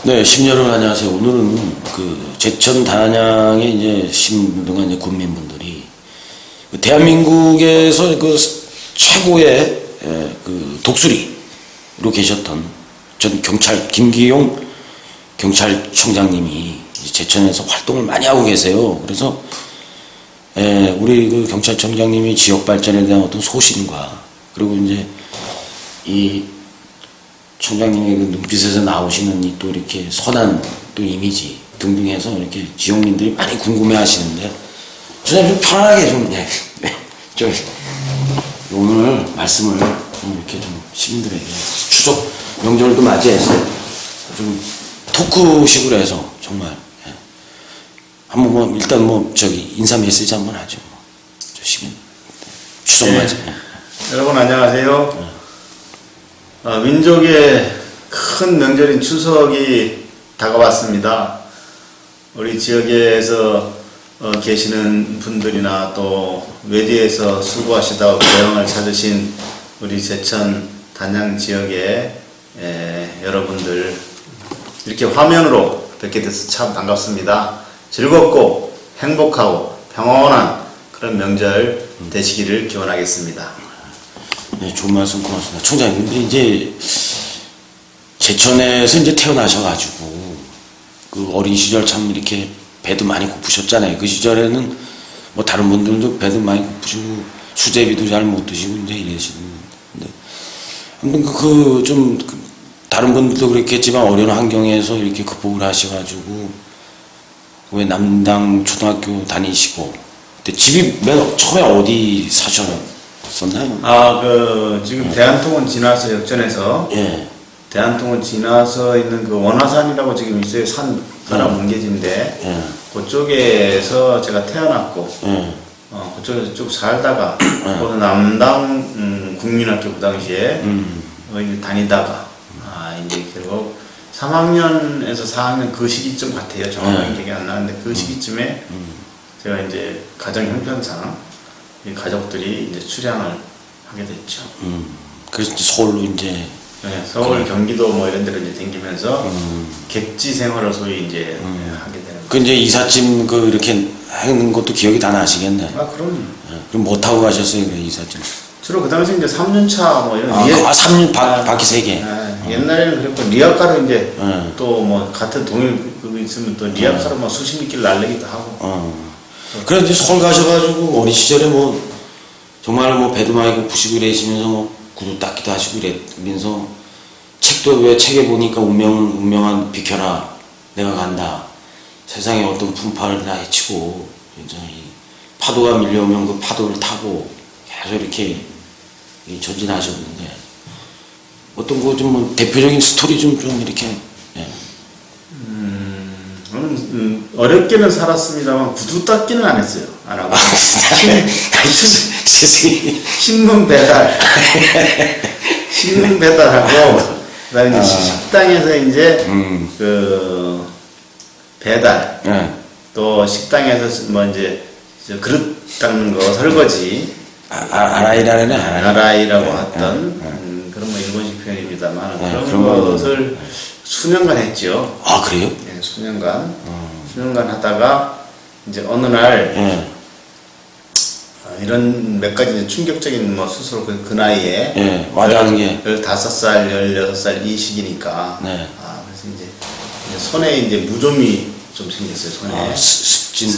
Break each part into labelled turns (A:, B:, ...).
A: 네, 심여러분 안녕하세요. 오늘은 그 제천 단양에 이제 시민분들과 이제 국민분들이 그 대한민국에서 그 최고의 그 독수리로 계셨던 전 경찰 김기용 경찰청장님이 제천에서 활동을 많이 하고 계세요. 그래서 우리 그 경찰청장님이 지역 발전에 대한 어떤 소신과 그리고 이제 이 청장님의 그 눈빛에서 나오시는 이 또 이렇게 선한 또 이미지 등등 해서 이렇게 지역민들이 많이 궁금해 하시는데, 저는 좀 편하게 좀 오늘 말씀을 좀 이렇게 좀 시민들에게 추석 명절도 맞이해서 좀 토크식으로 해서 정말 한번 뭐 일단 뭐 저기 인사 메시지 한번 하죠. 저 시민 추석 맞이.
B: 여러분 안녕하세요. 민족의 큰 명절인 추석이 다가왔습니다. 우리 지역에서 계시는 분들이나 또 외지에서 수고하시다가 고향을 찾으신 우리 제천 단양 지역의 여러분들 이렇게 화면으로 뵙게 돼서 참 반갑습니다. 즐겁고 행복하고 평온한 그런 명절 되시기를 기원하겠습니다.
A: 네, 좋은 말씀 고맙습니다. 총장님, 근데 이제 제천에서 이제 태어나셔가지고 그 어린 시절 참 이렇게 배도 많이 고프셨잖아요. 그 시절에는 뭐 다른 분들도 배도 많이 고프시고 수제비도 잘 못 드시고 이제 이러시는데, 아무튼 그 좀 다른 분들도 그랬겠지만 어려운 환경에서 이렇게 극복을 하셔가지고 왜 남당 초등학교 다니시고, 근데 집이 맨 처음에 어디 사셨었나요?
B: 지금 대한통운 지나서 역전해서 대한통운 지나서 있는 그 원화산이라고 지금 있어요. 산 하나 뭉개진데 그쪽에서 제가 태어났고 그쪽에서 쭉 살다가 거기서 남당 국민학교 그 당시에 이제 다니다가 이제 결국 3학년에서 4학년 그 시기쯤 같아요. 정확하게 기억이 안 나는데 그 시기쯤에 제가 이제 가정 형편상 이 가족들이 이제 출향을 하게 됐죠.
A: 그래서 서울로 이제
B: 서울, 경기도 뭐 이런 데로 이제 댕기면서 객지 생활을 소위 이제 하게 되는 거죠.
A: 그 이제 이삿짐 그 이렇게 하는 것도 기억이 다 나시겠네.
B: 그럼요.
A: 그럼 뭐 타고 가셨어요, 그래 이삿짐?
B: 주로 그 당시 이제 3륜차 뭐 이런
A: 3륜 바퀴 3개.
B: 옛날에는 그랬고 리아카로 이제 또 뭐 같은 동일 그거 있으면 또 리아카로 막 수십 리길 날리기도 하고.
A: 그래 이제 서울 가셔가지고 어린 시절에 뭐 정말 뭐 배도 많이 고프시고 이러시면서 뭐 구두 닦기도 하시고 이러면서 책도 왜 책에 보니까 운명한 비켜라 내가 간다 세상에 어떤 풍파를 다 헤치고 이제 이 파도가 밀려오면 그 파도를 타고 계속 이렇게 전진하셨는데, 어떤 거 좀 뭐 대표적인 스토리 좀 이렇게.
B: 저는 어렵게는 살았습니다만 구두 닦기는 안 했어요. 안 하고. 신문 배달. 신문 배달하고, 그 다음에 식당에서 이제, 그, 배달. 또 식당에서 뭐 이제, 그릇 닦는 거, 설거지. 아라이라고 했던, 그런 뭐 일본식 표현입니다만, 그런 것을 수년간 했죠.
A: 아, 그래요?
B: 네, 수년간 하다가 이제 어느 날 이런 몇 가지 이제 충격적인 뭐 스스로 그 나이에
A: 와닿는 게
B: 15살, 16살 이 시기니까 그래서 이제 손에 이제 무좀이 좀 생겼어요. 손에 습진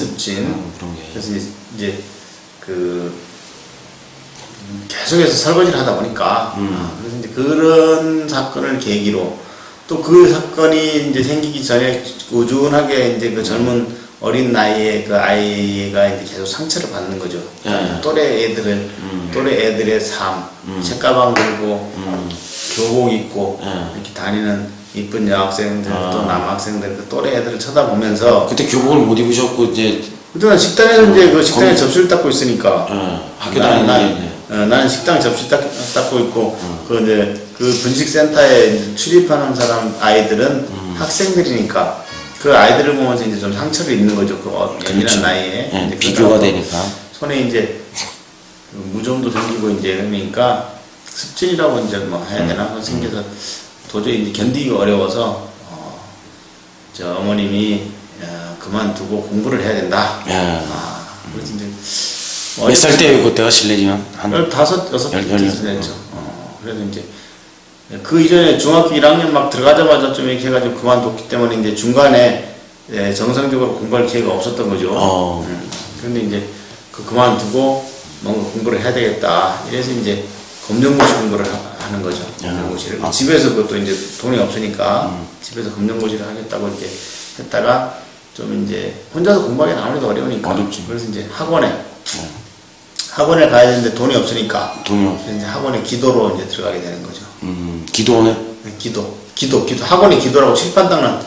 A: 그런 게.
B: 그래서 이제 그 계속해서 설거지를 하다 보니까 그래서 이제 그런 사건을 계기로 또 그 사건이 이제 생기기 전에 꾸준하게 이제 그 젊은 어린 나이에 그 아이가 이제 계속 상처를 받는 거죠. 또래 애들의 삶, 책가방 들고 교복 입고 이렇게 다니는 이쁜 여학생들 또 남학생들 그 또래 애들을 쳐다보면서,
A: 그때 교복을 못 입으셨고 이제
B: 그때는 식당에서 이제 그 식당에 접시를 닦고 있으니까
A: 학교 다니는
B: 나는 식당 접시 닦고 있고 그 이제 그 분식센터에 출입하는 사람 아이들은 학생들이니까 그 아이들을 보면서 이제 좀 상처를 입는 거죠. 그 예민한 나이에
A: 이제 비교가 되니까
B: 손에 이제 무좀도 생기고 이제 그러니까 습진이라고 이제 뭐 해야 되나 생겨서 도저히 이제 견디기 어려워서 저 어머님이 그만두고 공부를 해야 된다.
A: 예.
B: 그래서 이제
A: 몇 살 때요 그때가 실례지만 한
B: 15, 6살
A: 열-
B: 때 됐죠. 그래서 이제 그 이전에 중학교 1학년 막 들어가자마자 좀 이렇게 해가지고 그만뒀기 때문에 이제 중간에 정상적으로 공부할 기회가 없었던 거죠. 그런데 이제 그만두고 뭔가 공부를 해야 되겠다. 이래서 이제 검정고시 공부를 하는 거죠. 검정고시를. 집에서 그것도 이제 돈이 없으니까 집에서 검정고시를 하겠다고 이렇게 했다가 좀 이제 혼자서 공부하기는 아무래도 어려우니까.
A: 어렵지.
B: 그래서 이제 학원에 가야 되는데 돈이 없으니까.
A: 돈이 없어.
B: 그래서 이제 학원에 기도로 이제 들어가게 되는 거죠.
A: 기도원에?
B: 네, 기도. 학원에 기도라고 칠판 닦는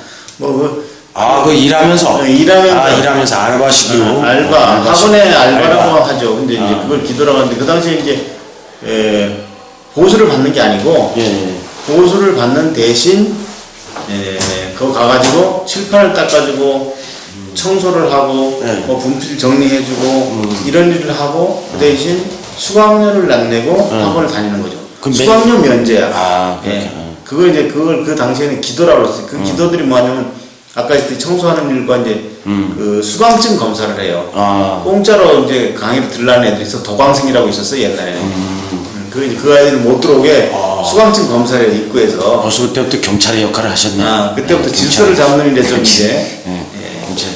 A: 그 일하면서? 일하면서 알바시기로?
B: 알바. 학원에 알바라고 하죠. 근데 이제 그걸 기도라고 하는데 그 당시에 이제 보수를 받는 게 아니고 보수를 받는 대신 그거 가가지고 칠판을 닦아주고 청소를 하고 뭐 분필 정리해주고 이런 일을 하고 그 대신 수강료를 안 내고 학원을 다니는 거죠. 수강료 면제야. 그걸 그 당시에는 기도라고 했어요. 그 기도들이 뭐냐면 아까 했듯이 청소하는 일과 이제 그 수강증 검사를 해요. 공짜로 이제 강의를 들라는 애들이 있어. 도강생이라고 있었어요 옛날에는. 그 아이들은 못 들어오게 수강증 검사를 입구에서.
A: 벌써 그때부터 경찰의 역할을 하셨네.
B: 그때부터 질서를 잡는 일에 좀 이제.
A: 경찰.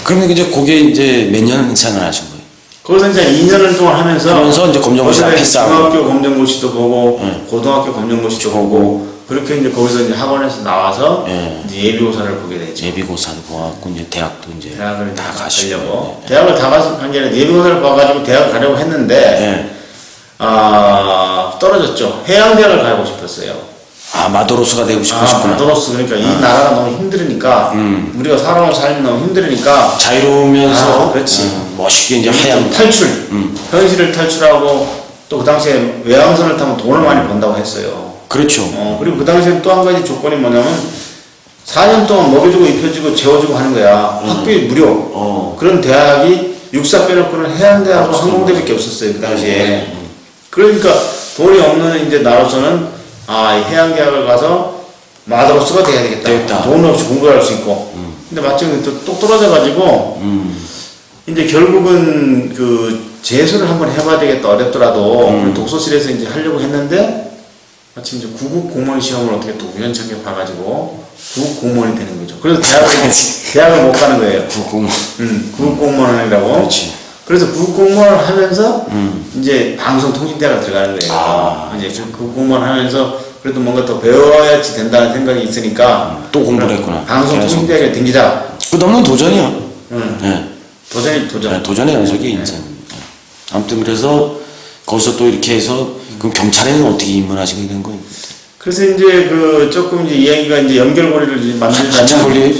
A: 그러면 이제 거기에 이제 몇 년 생활하신 거예요?
B: 거기서 이제 2년을 동안 하면서
A: 이제 검정고시 앞에 싸고.
B: 중학교 검정고시도 보고 고등학교 검정고시도 보고 그렇게 이제 거기서 이제 학원에서 나와서 이제 예비고사를 보게 되죠.
A: 예비고사도 보았고 이제 대학도 이제
B: 대학을
A: 다
B: 가려고.
A: 가시고.
B: 대학을 다 간 게 아니라 예비고사를 봐가지고 대학을 가려고 했는데 떨어졌죠. 해양대학을 가고 싶었어요.
A: 마도로스가 되고 싶으셨구나.
B: 마도로스. 그러니까 이 나라가 너무 힘들으니까 우리가 살아온 삶이 너무 힘들으니까
A: 자유로우면서
B: 그렇지.
A: 멋있게 이제 하얀
B: 탈출. 현실을 탈출하고 또 그 당시에 외항선을 타면 돈을 많이 번다고 했어요.
A: 그렇죠.
B: 그리고 그 당시에 또 한 가지 조건이 뭐냐면 4년 동안 먹여주고 입혀주고 재워주고 하는 거야. 학비 무료. 그런 대학이 육사 빼놓고는 해양대하고 항공대밖에 없었어요. 그 당시에. 그러니까 돈이 없는 이제 나로서는 해양대학을 가서 마도로스가 돼야 되겠다. 돈 없이 공부를 할 수 있고. 근데 마침 또 떨어져가지고 이제 결국은 그 재수를 한번 해봐야 되겠다. 어렵더라도 독서실에서 이제 하려고 했는데 마침 이제 구급 공무원 시험을 어떻게 또 우연찮게 봐가지고 구급 공무원이 되는 거죠. 그래서 대학을 못 가는 거예요. 구급 공무원 하느라고.
A: 그렇지.
B: 그래서 구급 공무원을 하면서 이제 방송통신대학을 들어가는 거예요. 이제 구급 공무원 하면서 그래도 뭔가 더 배워야지 된다는 생각이 있으니까
A: 또 공부를 했구나.
B: 방송통신대학에 댕기자.
A: 그 너무 도전이야.
B: 도전.
A: 도전의 연속이 인생. 아무튼 그래서 거기서 또 이렇게 해서 그럼 경찰에는 어떻게 입문하시게 된 거예요?
B: 그래서 이제 그 조금 이제 이야기가 이제 연결고리를 이제 만들자면
A: 한참 걸려요.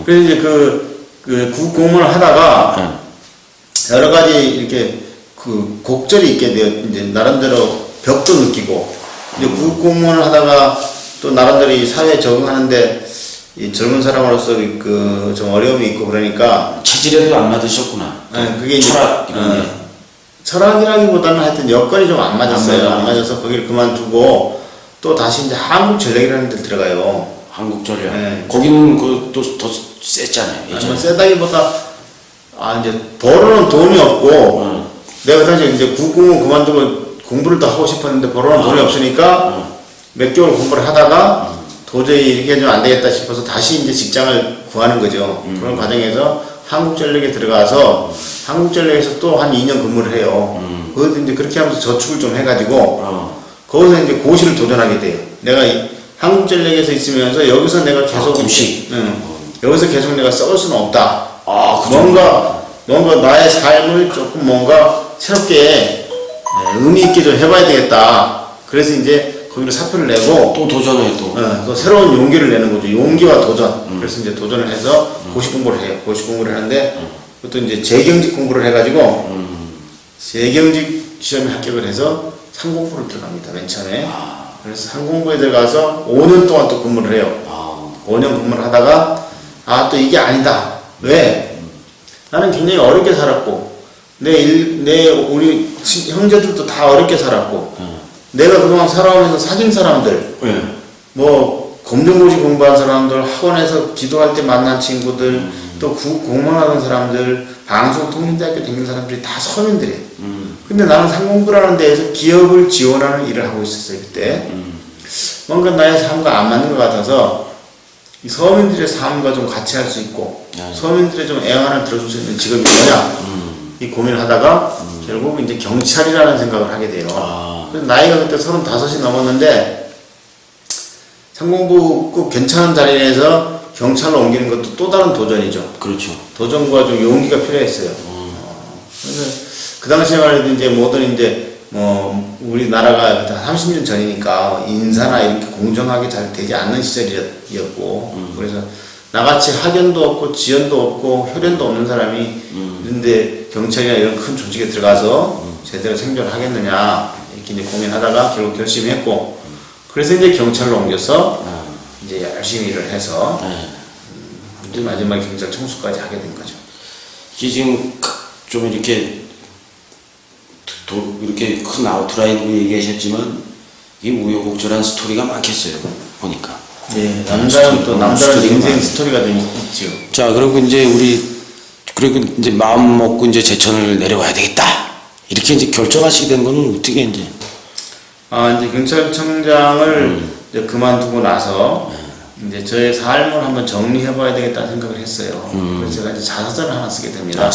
B: 그래서 이제 그 구급 공무원을 하다가 여러 가지 이렇게 그 곡절이 있게 되어 이제 나름대로 벽도 느끼고 이제 구급 공무원을 하다가 또 나름대로 이 사회에 적응하는데 이 젊은 사람으로서 그 좀 어려움이 있고 그러니까
A: 체질에도 안 맞으셨구나.
B: 그게 이제
A: 철학 이런 게.
B: 철학이라기보다는 하여튼 여건이 좀 안 맞았어요. 안 맞아서 거기를 그만두고 또 다시 이제 한국전력이라는 데 들어가요.
A: 한국전력. 거기는 그 또 더 셌잖아요.
B: 뭐 세다기보다 이제 벌어놓은 돈이 없고 내가 그 당시에 이제 국공은 그만두고 공부를 더 하고 싶었는데 벌어놓은 돈이 없으니까 몇 개월 공부를 하다가 도저히 이렇게 좀 안 되겠다 싶어서 다시 이제 직장을 구하는 거죠. 그런 과정에서 한국전력에 들어가서 한국전력에서 또 한 2년 근무를 해요. 그것도 이제 그렇게 하면서 저축을 좀 해가지고 거기서 이제 고시를 도전하게 돼요. 내가 한국전력에서 있으면서 여기서 내가 계속
A: 고시.
B: 여기서 계속 내가 썩을 수는 없다.
A: 그죠.
B: 뭔가 나의 삶을 조금 뭔가 새롭게 의미 있게 좀 해봐야 되겠다. 그래서 이제 거기로 사표를 내고
A: 또 도전해
B: 또 새로운 용기를 내는 거죠. 용기와 도전. 그래서 이제 도전을 해서 고시 공부를 해요. 고시 공부를 하는데 그것도 이제 재경직 공부를 해가지고 재경직 시험에 합격을 해서 상공부를 들어갑니다. 맨 처음에. 그래서 상공부에 들어가서 5년 동안 또 근무를 해요. 5년 근무를 하다가 또 이게 아니다. 왜? 나는 굉장히 어렵게 살았고 우리 형제들도 다 어렵게 살았고 내가 그동안 살아오면서 사귄 사람들 검정고시 공부한 사람들, 학원에서 기도할 때 만난 친구들, 또 공무원하는 사람들, 방송통신대학교 다니는 사람들이 다 서민들이에요. 근데 나는 상공부라는 데에서 기업을 지원하는 일을 하고 있었어요, 그때. 뭔가 나의 삶과 안 맞는 것 같아서 이 서민들의 삶과 좀 같이 할 수 있고 서민들의 좀 애환을 들어줄 수 있는 직업이 뭐냐 이 고민을 하다가 결국 이제 경찰이라는 생각을 하게 돼요. 그래서 나이가 그때 35이 넘었는데 상공부 꼭 괜찮은 자리에서 경찰로 옮기는 것도 또 다른 도전이죠.
A: 그렇죠.
B: 도전과 좀 용기가 필요했어요. 그래서 그 당시에만 해도 이제 모든 이제 뭐 우리나라가 30년 전이니까 인사나 이렇게 공정하게 잘 되지 않는 시절이었고 그래서 나같이 학연도 없고 지연도 없고 혈연도 없는 사람이 근데 경찰이나 이런 큰 조직에 들어가서 제대로 생존을 하겠느냐 이렇게 이제 고민하다가 결국 결심했고 그래서 이제 경찰로 옮겨서 이제 열심히 일을 해서 이제 마지막에 경찰 청수까지 하게 된 거죠.
A: 이게 지금 좀 이렇게 이렇게 큰 아웃라인으로 얘기하셨지만 이 우여곡절한 스토리가 많겠어요. 보니까.
B: 네, 남자는 또 남자는 인생 스토리가 좀 있죠.
A: 자, 그리고 이제 그리고 이제 마음 먹고 이제 제천을 내려와야 되겠다. 이렇게 이제 결정하시게 된 거는 어떻게 이제?
B: 이제 경찰청장을 이제 그만두고 나서 이제 저의 삶을 한번 정리해봐야 되겠다는 생각을 했어요. 그래서 제가 이제 자서전을 하나 쓰게 됩니다.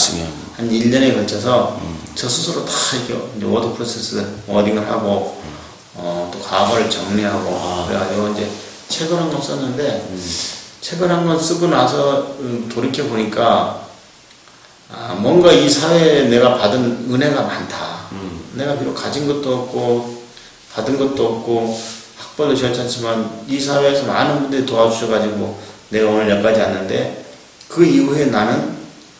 B: 한 1년에 걸쳐서 저 스스로 다 이렇게 이제 워드 프로세스 워딩을 하고 또 과거를 정리하고 그래가지고 이제 책을 한 권 썼는데 책을 한 권 쓰고 나서 돌이켜 보니까 뭔가 이 사회에 내가 받은 은혜가 많다. 내가 비록 가진 것도 없고 받은 것도 없고 학벌도 지었지 않지만 이 사회에서 많은 분들이 도와주셔가지고 내가 오늘 여기까지 왔는데 그 이후에 나는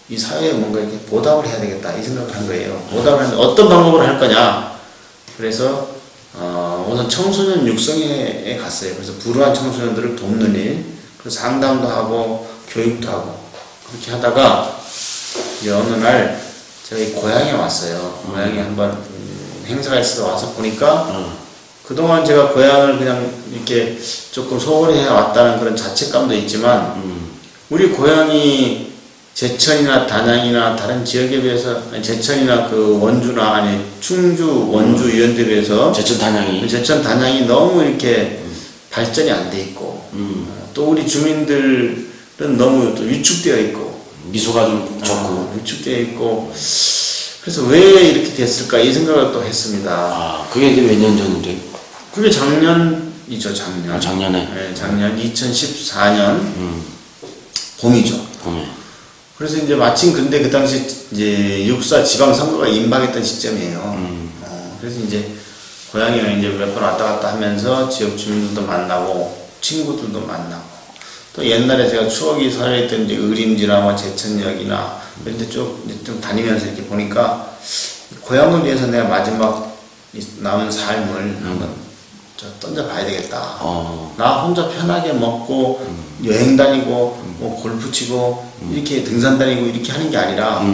B: 이 사회에 뭔가 이렇게 보답을 해야 되겠다 이 생각을 한 거예요. 보답을 하는데 어떤 방법으로 할 거냐. 그래서 우선 청소년 육성회에 갔어요. 그래서 불우한 청소년들을 돕는 일, 그래서 상담도 하고 교육도 하고 그렇게 하다가 이제 어느 날 제가 이 고향에 왔어요. 고향에 한번 행사가 있어서 와서 보니까 그동안 제가 고향을 그냥 이렇게 조금 소홀히 해왔다는 그런 자책감도 있지만 우리 고향이 제천이나 단양이나 다른 지역에 비해서 제천이나 그 원주나 아니 충주 원주 이런 데 비해서 제천 단양이 너무 이렇게 발전이 안 돼 있고 또 우리 주민들은 너무 또 위축되어 있고
A: 미소가 좀 적고
B: 위축되어 있고 그래서 왜 이렇게 됐을까 이 생각을 또 했습니다.
A: 그게 이제 몇 년 전인데요?
B: 그게 작년이죠. 작년.
A: 작년에?
B: 네, 작년 2014년 봄이죠.
A: 봄에.
B: 그래서 이제 마침 근데 그 당시 이제 6.4 지방선거가 임박했던 시점이에요. 그래서 이제 고향에 이제 몇 번 왔다 갔다 하면서 지역 주민들도 만나고 친구들도 만나고 또 옛날에 제가 추억이 살아있던 이제 의림지나 뭐 제천역이나 이런 데 좀 다니면서 이렇게 보니까 고향을 위해서 내가 마지막 남은 삶을 한번 던져봐야 되겠다. 나 혼자 편하게 먹고 여행 다니고 뭐 골프 치고 이렇게 등산 다니고 이렇게 하는 게 아니라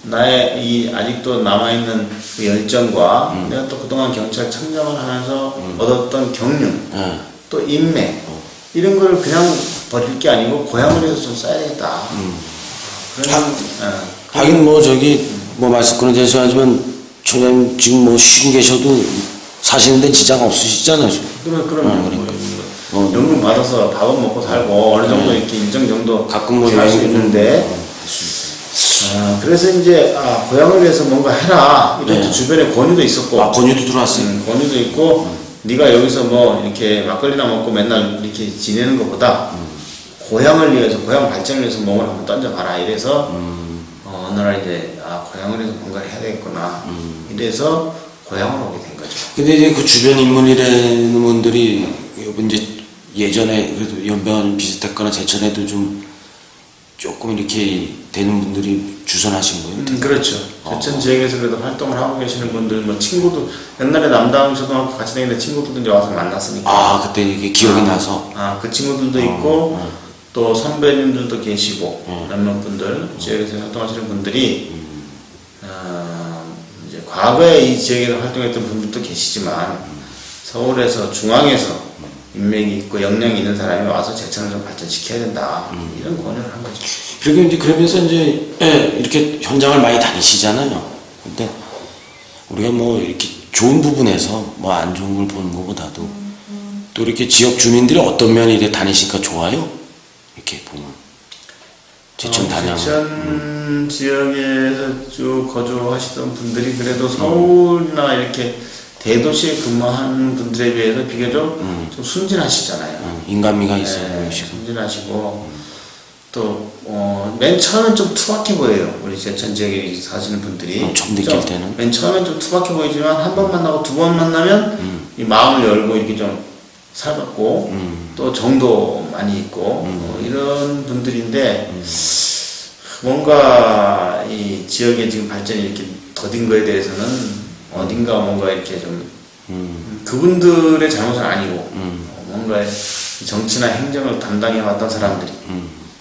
B: 나의 이 아직도 남아있는 그 열정과 내가 또 그동안 경찰청장을 하면서 얻었던 경륜 또 인맥 이런 거를 그냥 버릴 게 아니고 고향을 위해서 좀 써야 되겠다.
A: 하긴 뭐 뭐 말씀 그런 죄송하지만 총장님 지금 뭐 쉬고 계셔도 사시는데 지장 없으시잖아요.
B: 그럼 연금 받아서 밥은 먹고 살고 어느 정도 이렇게 일정 정도
A: 가끔 뭐
B: 할 수 있는데 그래서 이제 고향을 위해서 뭔가 해라 이런 주변에 권유도 있었고
A: 권유도 들어왔어요.
B: 권유도 있고 네가 여기서 뭐 이렇게 막걸리나 먹고 맨날 이렇게 지내는 것보다 고향을 위해서 고향 발전을 위해서 몸을 한번 던져봐라 이래서 어느 날 이제 고향을 위해서 뭔가를 해야 되겠구나 이래서 고향으로 오게 된 거죠.
A: 근데 이제 그 주변 인물이라는 분들이 이제 예전에 그래도 연배가 비슷했거나 제천에도 좀 조금 이렇게 되는 분들이 주선하신 거예요?
B: 그렇죠. 제천 지역에서 그래도 활동을 하고 계시는 분들, 뭐 친구도 옛날에 남당 초등학교 같이 다니는 친구들도 이제 와서 만났으니까.
A: 그때 이게 기억이 나서.
B: 그 친구들도 있고 또 선배님들도 계시고 몇몇 분들 지역에서 활동하시는 분들이 이제 과거에 이 지역에서 활동했던 분들도 계시지만 서울에서 중앙에서 인맥이 있고 역량이 있는 사람이 와서 제천을 좀 발전시켜야 된다. 이런 권유를 한 거죠.
A: 그리고 이제 그러면서 이제 이렇게 현장을 많이 다니시잖아요. 근데 우리가 뭐 이렇게 좋은 부분에서 뭐 안 좋은 걸 보는 것보다도 또 이렇게 지역 주민들이 어떤 면이 이렇게 다니시니까 좋아요. 이렇게 보면 제천 단양.
B: 제천 지역에서 쭉 거주하시던 분들이 그래도 서울이나 이렇게 대도시에 근무하는 분들에 비해서 비교적 좀 순진하시잖아요.
A: 인간미가 있어요.
B: 네, 순진하시고 또 맨 처음엔 좀 투박해 보여요. 우리 제천 지역에 사시는 분들이
A: 처음 느낄 때는
B: 맨 처음엔 좀 투박해 보이지만 한 번 만나고 두 번 만나면 이 마음을 열고 이렇게 좀 살갑고 또 정도 많이 있고 이런 분들인데 뭔가 이 지역의 지금 발전이 이렇게 더딘 거에 대해서는 어딘가 뭔가 이렇게 좀 그분들의 잘못은 아니고 뭔가 이 정치나 행정을 담당해 왔던 사람들이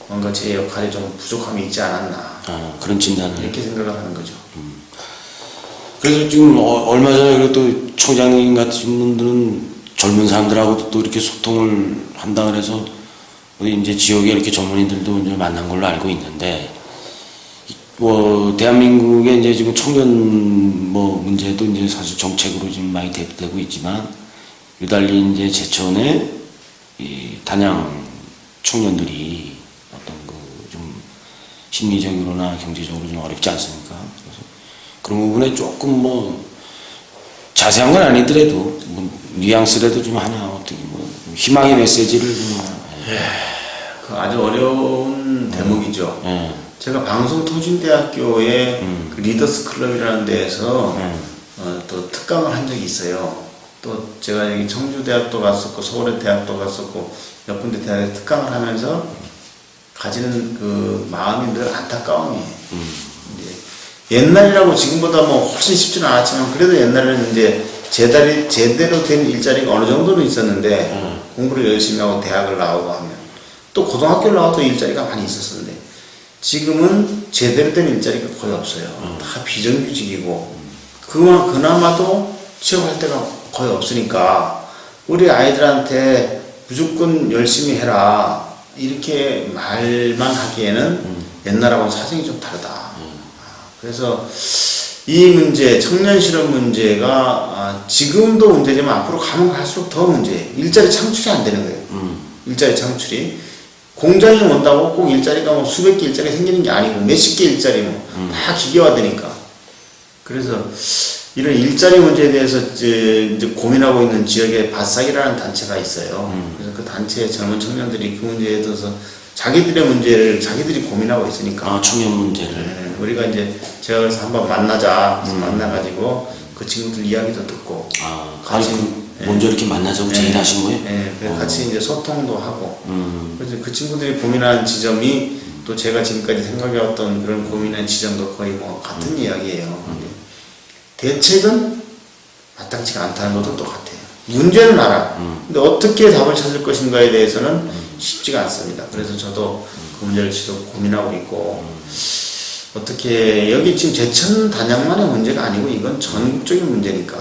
B: 뭔가 제 역할에 좀 부족함이 있지 않았나
A: 그런 진단을
B: 이렇게 생각을 하는 거죠.
A: 그래서 지금 얼마 전에 또 총장님 같은 분들은 젊은 사람들하고도 또 이렇게 소통을 한다 그래서 우리 이제 지역에 이렇게 전문인들도 이제 만난 걸로 알고 있는데 뭐 대한민국의 이제 지금 청년 뭐 문제도 이제 사실 정책으로 지금 많이 대두되고 있지만 유달리 이제 제천의 이 단양 청년들이 어떤 그 좀 심리적으로나 경제적으로 좀 어렵지 않습니까? 그래서 그런 부분에 조금 뭐 자세한 건 아니더라도 뭐 뉘앙스라도 좀 하나 어떻게 뭐 희망의 메시지를 좀
B: 그 아주 어려운 대목이죠. 제가 방송통신대학교의 그 리더스 클럽이라는 데에서 또 특강을 한 적이 있어요. 또 제가 여기 청주대학도 갔었고 서울의 대학도 갔었고 몇 군데 대학에 특강을 하면서 가지는 그 마음이 늘 안타까움이에요. 옛날이라고 지금보다 뭐 훨씬 쉽지는 않았지만 그래도 옛날에는 이제 제대로 된 일자리가 어느 정도는 있었는데 공부를 열심히 하고 대학을 나오고 하면 또 고등학교를 나와도 일자리가 많이 있었는데 지금은 제대로 된 일자리가 거의 없어요. 다 비정규직이고 그나마도 취업할 데가 거의 없으니까 우리 아이들한테 무조건 열심히 해라 이렇게 말만 하기에는 옛날하고는 사정이 좀 다르다. 그래서 이 문제, 청년 실업 문제가 지금도 문제지만 앞으로 가면 갈수록 더 문제예요. 일자리 창출이 안 되는 거예요. 일자리 창출이. 공장이 온다고 꼭 일자리가 뭐 수백 개 일자리가 생기는 게 아니고 몇십 개 일자리 다 기계화되니까. 그래서 이런 일자리 문제에 대해서 이제 고민하고 있는 지역에 바싹이라는 단체가 있어요. 그래서 그 단체의 젊은 청년들이 그 문제에 대해서 자기들의 문제를 자기들이 고민하고 있으니까.
A: 청년 문제를.
B: 네, 우리가 이제 제가 그래서 한번 만나자. 그래서 만나가지고 그 친구들 이야기도 듣고.
A: 같이 먼저 이렇게 만나자고 제의하신 거예요?
B: 네, 그래서 같이 이제 소통도 하고. 그래서 그 친구들이 고민하는 지점이 또 제가 지금까지 생각해왔던 그런 고민한 지점도 거의 뭐 같은 이야기예요. 대책은 마땅치가 않다는 것도 똑같아요. 문제는 알아. 근데 어떻게 답을 찾을 것인가에 대해서는 쉽지가 않습니다. 그래서 저도 그 문제를 지속 고민하고 있고, 어떻게, 여기 지금 제천 단양만의 문제가 아니고 이건 전국적인 문제니까,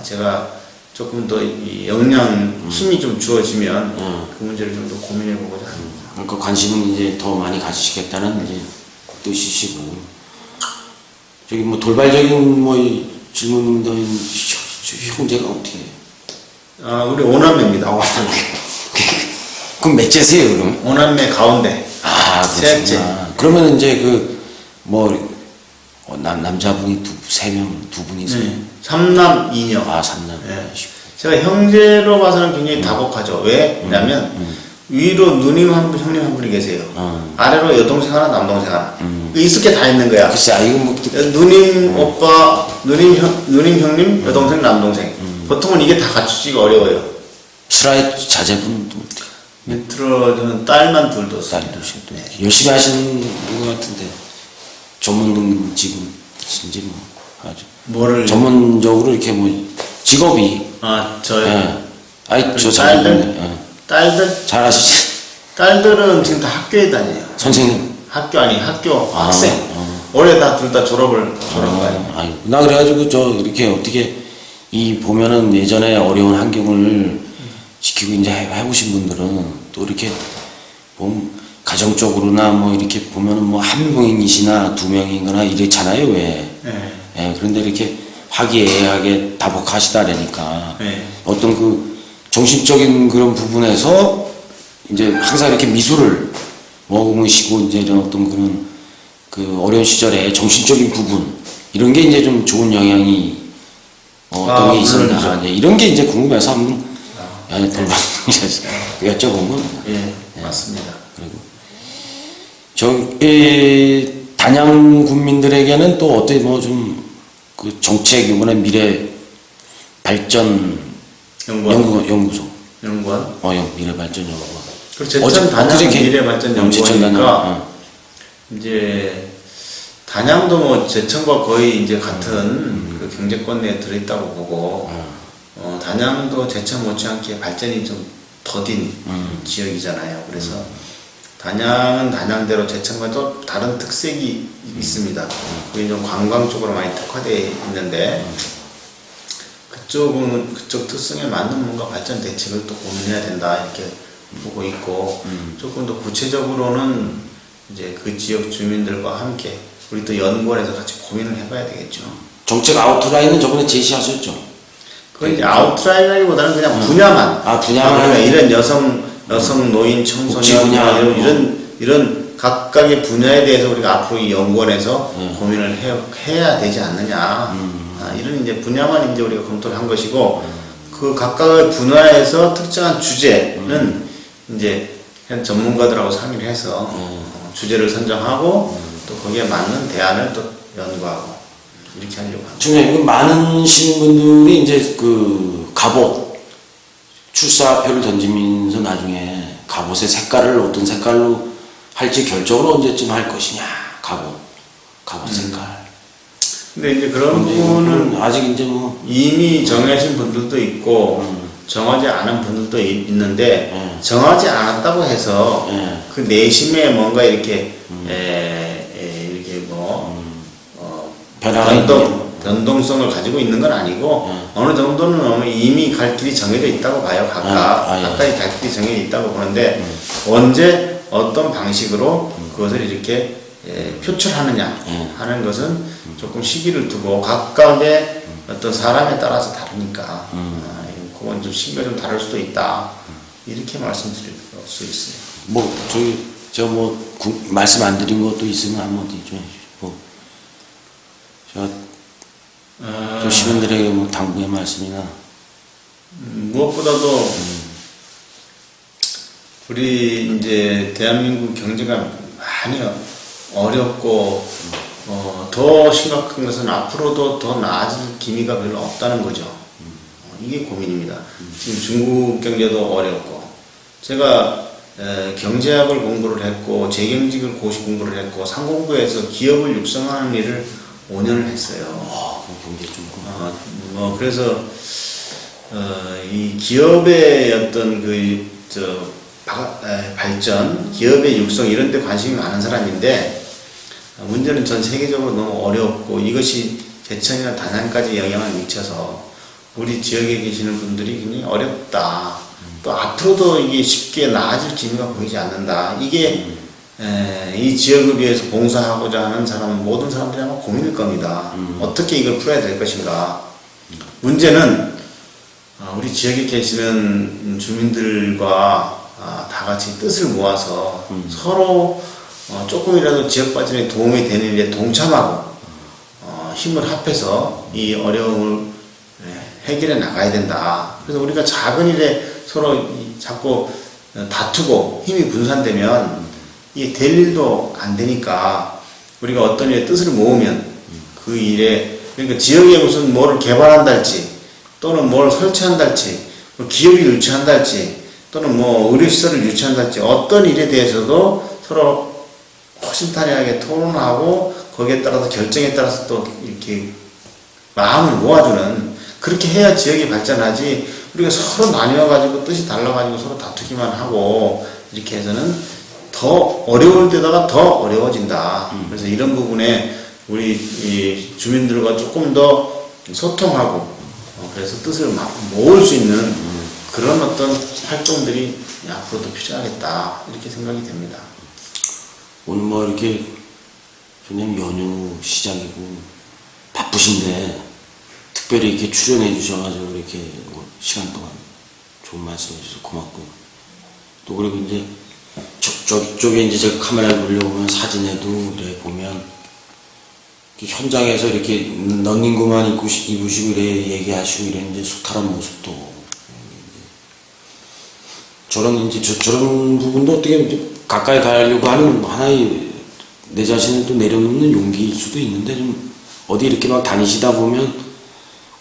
B: 제가 조금 더 이 역량, 힘이 좀 주어지면 그 문제를 좀 더 고민해보고자 합니다.
A: 그러니까 관심은 이제 더 많이 가지시겠다는 이제 뜻이시고, 저기 뭐 돌발적인 뭐 질문도 형제가 어떻게 해요?
B: 우리 오남매입니다.
A: 그럼 몇째세요, 그럼?
B: 오남매 가운데. 셋째.
A: 그러면 이제 남자분이 두 분이세요?
B: 삼남 이녀.
A: 삼남.
B: 네. 제가 형제로 봐서는 굉장히 다복하죠. 왜냐면 위로 누님 한 분, 형님 한 분이 계세요. 아래로 여동생 하나, 남동생 하나. 있을 게 다 있는 거야.
A: 글쎄, 이거 뭐
B: 누님 오빠, 누님 형님, 여동생, 남동생. 보통은 이게 다 갖추기가 어려워요.
A: 슬라이 자제분도
B: 밑으로 저는 딸만 둘 뒀어요.
A: 딸도 있고 열심히 하시는 것 같은데 전문직인지 뭐 아주
B: 뭐를
A: 전문적으로 이렇게 뭐 직업이
B: 저요.
A: 저
B: 딸들
A: 잘하시지.
B: 딸들은 지금 다 학교에 다녀요.
A: 선생님.
B: 학교 학생. 올해 다 둘 다 졸업을 가요.
A: 나 그래가지고 이렇게 어떻게 이 보면은 예전에 어려운 환경을 지키고 이제 해오신 분들은 또 이렇게 보면 가정적으로나 뭐 이렇게 보면은 뭐 한 명이시나 두 명이거나 이렇잖아요, 왜.
B: 네.
A: 예, 그런데 이렇게 화기애애하게 다복하시다라니까
B: 네.
A: 어떤 그 정신적인 그런 부분에서 이제 항상 이렇게 미소를 머금으시고 이제 이런 어떤 그런 그 어려운 시절에 정신적인 부분 이런 게 이제 좀 좋은 영향이 어떤 게 있었나
B: 물론이죠.
A: 이제 이런 게 이제 궁금해서 한번 돌방 여쭤본 겁니다.
B: 예, 맞습니다.
A: 그리고 단양 군민들에게는 또 어떻게 뭐 좀 그 정책 이번에 미래 발전 연구소
B: 연구원.
A: 미래 발전 연구원.
B: 그리고 제천 단양 미래발전연구원이니까 이제 단양도 뭐 제천과 거의 이제 같은 그 경제권 내에 들어있다고 보고 단양도 제천 못지않게 발전이 좀 더딘 지역이잖아요. 그래서 단양은 단양대로 제천과 또 다른 특색이 있습니다. 그게 좀 관광 쪽으로 많이 특화되어 있는데 그쪽은 그쪽 특성에 맞는 뭔가 발전 대책을 또 고민해야 된다 이렇게 보고 있고 조금 더 구체적으로는 이제 그 지역 주민들과 함께 우리 또 연구원에서 같이 고민을 해봐야 되겠죠.
A: 정책 아웃라인은 저번에 제시하셨죠?
B: 그건 이제 아웃라인이라기보다는 그냥 분야만.
A: 분야만.
B: 그러니까 이런 여성 노인, 청소년 이런 각각의 분야에 대해서 우리가 앞으로 이 연구원에서 고민을 해야 되지 않느냐. 이런 이제 분야만 이제 우리가 검토를 한 것이고 그 각각의 분야에서 특정한 주제는 이제 현 전문가들하고 상의를 해서 주제를 선정하고 또 거기에 맞는 대안을 또 연구하고 이렇게 하려고 합니다.
A: 중요한 많으신 분들이 이제 그 갑옷 출사표를 던지면서 나중에 갑옷의 색깔을 어떤 색깔로 할지 결정을 언제쯤 할 것이냐 갑옷 색깔.
B: 근데 이제 그런 부분은
A: 아직 이제 뭐
B: 이미 정하신 분들도 있고 정하지 않은 분들도 있는데 정하지 않았다고 해서 그 내심에 뭔가 이렇게 이렇게 뭐 변동성을 가지고 있는 건 아니고 어느 정도는 이미 갈 길이 정해져 있다고 봐요. 각각의 갈 길이 정해져 있다고 보는데 언제 어떤 방식으로 그것을 이렇게 표출하느냐 하는 것은 조금 시기를 두고 각각의 어떤 사람에 따라서 다르니까 그건 좀 시기가 좀 다를 수도 있다 이렇게 말씀드릴 수 있어요.
A: 뭐 제가 뭐 말씀 안 드린 것도 있으면 한번 좀 해주시고 제가 좀 시민들에게 뭐 당부의 말씀이나
B: 무엇보다도 우리 이제 대한민국 경제가 많이 어렵고 더 심각한 것은 앞으로도 더 나아질 기미가 별로 없다는 거죠. 이게 고민입니다. 지금 중국 경제도 어렵고 제가 경제학을 공부를 했고 재경직을 고시 공부를 했고 상공부에서 기업을 육성하는 일을 5년을 했어요. 그래서 이 기업의 어떤 발전, 기업의 육성 이런 데 관심이 많은 사람인데 문제는 전 세계적으로 너무 어렵고 이것이 제천이나 단양까지 영향을 미쳐서 우리 지역에 계시는 분들이 굉장히 어렵다. 또 앞으로도 이게 쉽게 나아질 기미가 보이지 않는다. 이게 이 지역을 위해서 봉사하고자 하는 사람은 모든 사람들이 아마 고민일 겁니다. 어떻게 이걸 풀어야 될 것인가. 문제는 우리 지역에 계시는 주민들과 다 같이 뜻을 모아서 서로 조금이라도 지역 발전에 도움이 되는 일에 동참하고 힘을 합해서 이 어려움을 해결해 나가야 된다. 그래서 우리가 작은 일에 서로 자꾸 다투고 힘이 분산되면 이게 될 일도 안 되니까 우리가 어떤 일에 뜻을 모으면 그 일에 그러니까 지역에 무슨 뭐를 개발한달지 또는 뭘 설치한달지 뭐 기업이 유치한달지 또는 뭐 의료시설을 유치한달지 어떤 일에 대해서도 서로 허심탄회하게 토론하고 거기에 따라서 결정에 따라서 또 이렇게 마음을 모아주는 그렇게 해야 지역이 발전하지 우리가 서로 나뉘어가지고 뜻이 달라가지고 서로 다투기만 하고 이렇게 해서는 더 어려울 때다가 더 어려워진다. 그래서 이런 부분에 우리 이 주민들과 조금 더 소통하고 그래서 뜻을 모을 수 있는 그런 어떤 활동들이 앞으로도 필요하겠다 이렇게 생각이 됩니다.
A: 오늘 뭐 이렇게 선생님 연휴 시작이고 바쁘신데 특별히 이렇게 출연해 주셔가지고 이렇게 뭐 시간 동안 좋은 말씀 해주셔서 고맙고요. 또 그리고 이제 저쪽에 이제 제가 카메라를 돌려보면 사진에도 이렇게 보면 이렇게 현장에서 이렇게 런닝구만 입으시고 이래 얘기하시고 이래 이제 수탈한 모습도 저런 저런 부분도 어떻게 이제 가까이 가려고 하는 하나의 내 자신을 또 내려놓는 용기일 수도 있는데 좀 어디 이렇게 막 다니시다 보면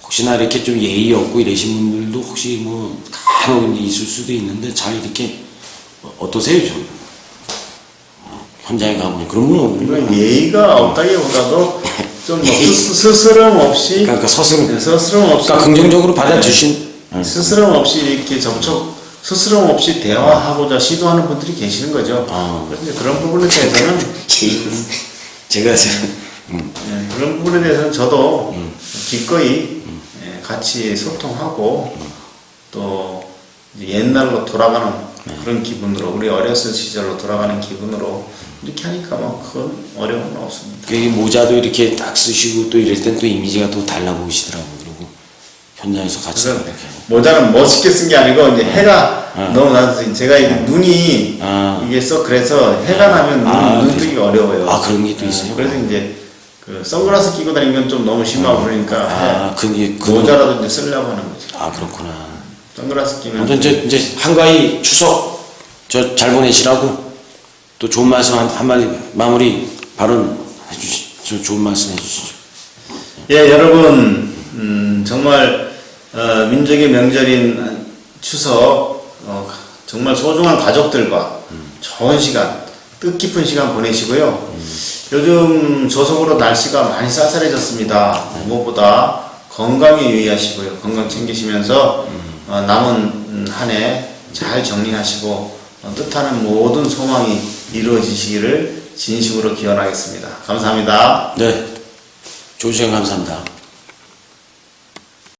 A: 혹시나 이렇게 좀 예의 없고 이러신 분들도 혹시 뭐 간혹 있을 수도 있는데 잘 이렇게 어떠세요 좀 현장에 가보니 그런 분 없는
B: 예의가 없다기보다도 좀 스스럼 없이
A: 그러니까 서스럼
B: 없이
A: 그러니까 긍정적으로 받아주신
B: 스스럼 없이 이렇게 스스럼 없이 대화하고자 시도하는 분들이 계시는 거죠. 그래서 이제 그런 부분에 대해서는
A: 제가
B: 그런 부분에 대해서는 저도 기꺼이 같이 소통하고 또 이제 옛날로 돌아가는 그런 기분으로 우리 어렸을 시절로 돌아가는 기분으로 이렇게 하니까 뭐 큰 어려움은 없습니다.
A: 이 모자도 이렇게 딱 쓰시고 또 이럴 땐 또 이미지가 또 달라 보이시더라고요. 그리고 현장에서 같이
B: 그래서
A: 이렇게
B: 모자는 멋있게 쓴 게 아니고 이제 해가 너무 나서 제가 이게 눈이 이게 썩 그래서 해가 나면 눈 뜨기가 어려워요.
A: 그런 게 또 있어요.
B: 그래서 이제 그 선글라스 끼고 다니면 좀 너무 심하고 그러니까 모자라도 이제 쓰려고 하는 거죠.
A: 그렇구나.
B: 선글라스 끼면
A: 아무튼 이제 한가위 추석 잘 보내시라고 또 좋은 말씀 한마디 마무리 발언 해주시죠. 좋은 말씀 해주시죠.
B: 예, 여러분 정말 민족의 명절인 추석 정말 소중한 가족들과 좋은 시간, 뜻깊은 시간 보내시고요. 요즘 조석으로 날씨가 많이 쌀쌀해졌습니다. 무엇보다 건강에 유의하시고요. 건강 챙기시면서 남은 한 해 잘 정리하시고 뜻하는 모든 소망이 이루어지시기를 진심으로 기원하겠습니다. 감사합니다.
A: 네, 좋은 시간 감사합니다.